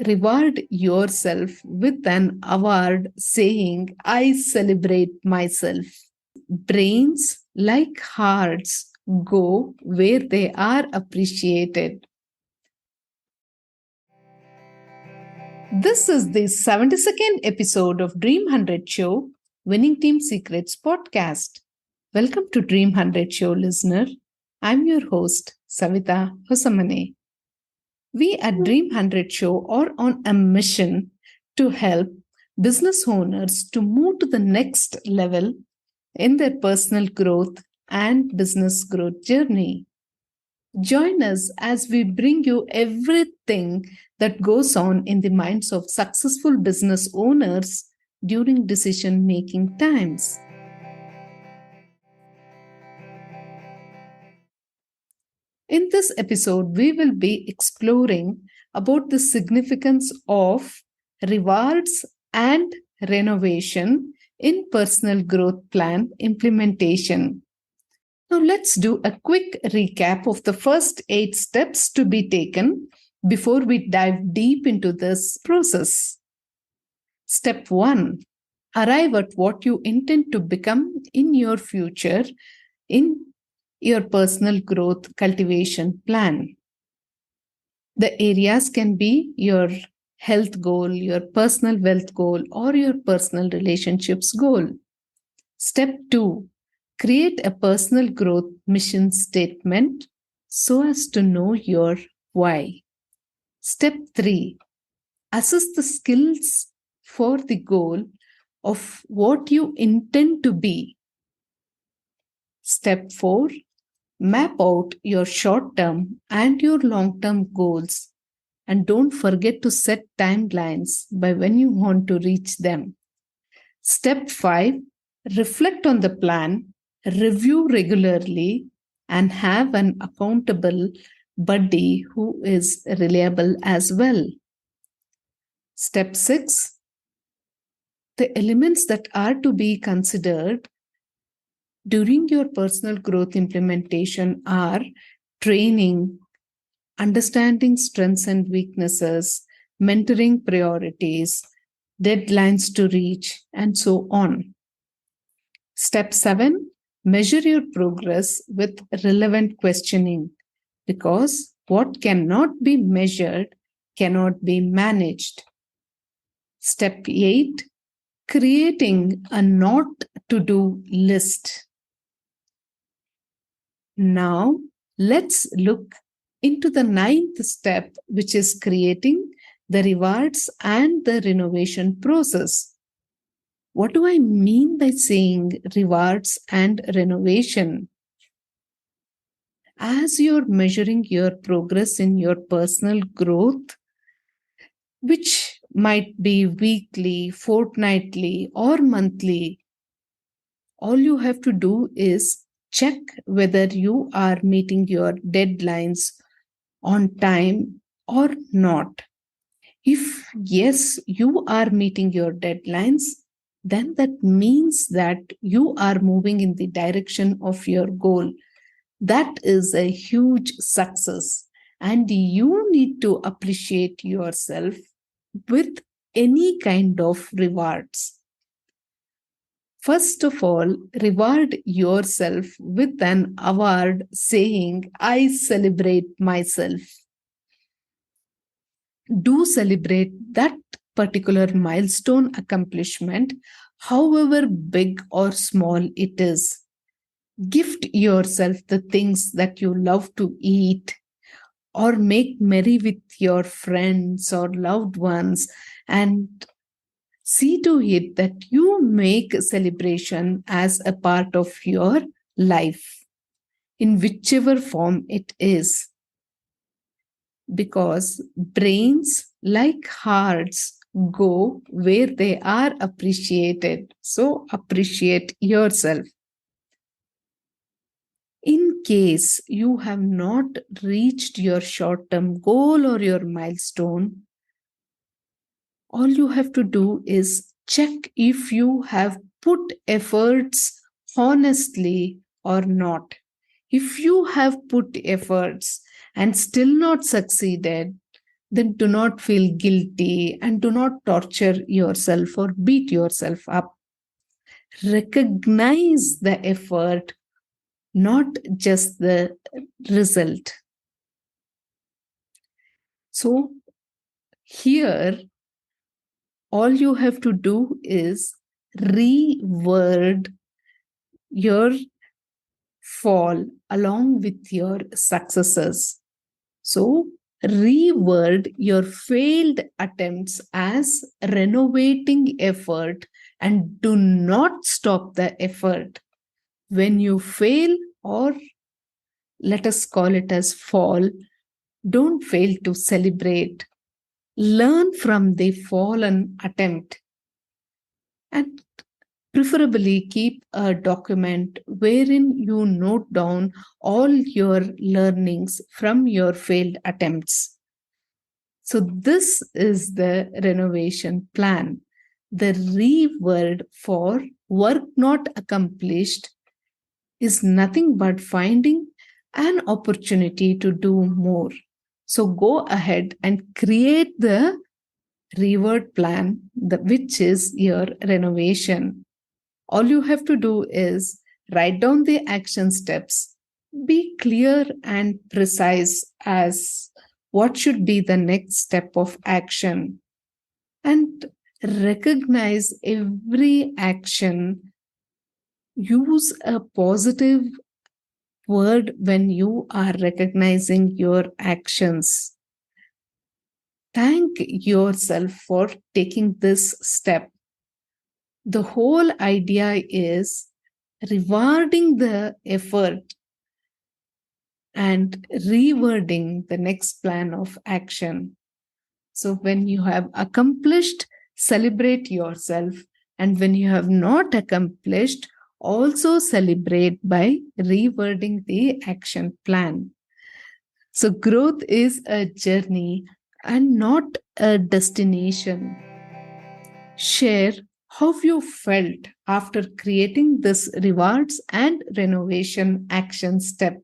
Reward yourself with an award saying, I celebrate myself. Brains, like hearts, go where they are appreciated. This is the 72nd episode of Dream 100 Show, Winning Team Secrets podcast. Welcome to Dream 100 Show, listener. I'm your host, Savita Hosamane. We at Dream 100 Show are on a mission to help business owners to move to the next level in their personal growth and business growth journey. Join us as we bring you everything that goes on in the minds of successful business owners during decision making times. In this episode, we will be exploring about the significance of rewards and renovation in personal growth plan implementation. Now, let's do a quick recap of the first 8 steps to be taken before we dive deep into this process. Step 1: arrive at what you intend to become in your future in your personal growth cultivation plan. The areas can be your health goal, your personal wealth goal, or your personal relationships goal. Step 2: create a personal growth mission statement so as to know your why. Step 3: assess the skills for the goal of what you intend to be. Step 4: map out your short term and your long term goals, and don't forget to set timelines by when you want to reach them. Step 5: reflect on the plan, review regularly, and have an accountable buddy who is reliable as well. Step 6: the elements that are to be considered during your personal growth implementation are training, understanding strengths and weaknesses, mentoring priorities, deadlines to reach, and so on. Step 7: measure your progress with relevant questioning, because what cannot be measured cannot be managed. Step 8: creating a not to do list. Now, let's look into the 9th step, which is creating the rewards and the renovation process. What do I mean by saying rewards and renovation? As you're measuring your progress in your personal growth, which might be weekly, fortnightly, or monthly, all you have to do is check whether you are meeting your deadlines on time or not. If yes, you are meeting your deadlines, then that means that you are moving in the direction of your goal. That is a huge success, and you need to appreciate yourself with any kind of rewards. First of all, reward yourself with an award saying, I celebrate myself. Do celebrate that particular milestone accomplishment, however big or small it is. Gift yourself the things that you love to eat, or make merry with your friends or loved ones, and see to it that you make celebration as a part of your life, in whichever form it is. Because brains, like hearts, go where they are appreciated. So appreciate yourself. In case you have not reached your short term goal or your milestone, all you have to do is check if you have put efforts honestly or not. If you have put efforts and still not succeeded, then do not feel guilty and do not torture yourself or beat yourself up. Recognize the effort, not just the result. So, here, all you have to do is reword your fall along with your successes. So, reword your failed attempts as renovating effort and do not stop the effort. When you fail, or let us call it as fall, don't fail to celebrate. Learn from the fallen attempt and preferably keep a document wherein you note down all your learnings from your failed attempts. So, this is the renovation plan. The reword for work not accomplished is nothing but finding an opportunity to do more. So, go ahead and create the reward plan, which is your renovation. All you have to do is write down the action steps, be clear and precise as what should be the next step of action, and recognize every action. Use a positive word when you are recognizing your actions. Thank yourself for taking this step. The whole idea is rewarding the effort and rewording the next plan of action. So, when you have accomplished, celebrate yourself. And when you have not accomplished, also celebrate by rewording the action plan. So, growth is a journey and not a destination. Share how you felt after creating this rewards and renovation action step.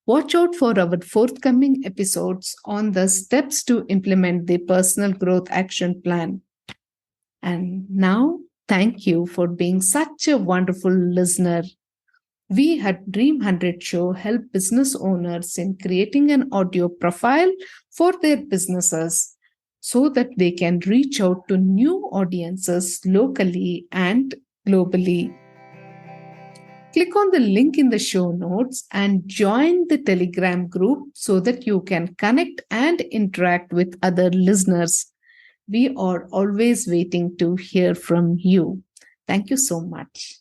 Watch out for our forthcoming episodes on the steps to implement the personal growth action plan. And now, thank you for being such a wonderful listener. We at Dream 100 Show help business owners in creating an audio profile for their businesses so that they can reach out to new audiences locally and globally. Click on the link in the show notes and join the Telegram group so that you can connect and interact with other listeners. We are always waiting to hear from you. Thank you so much.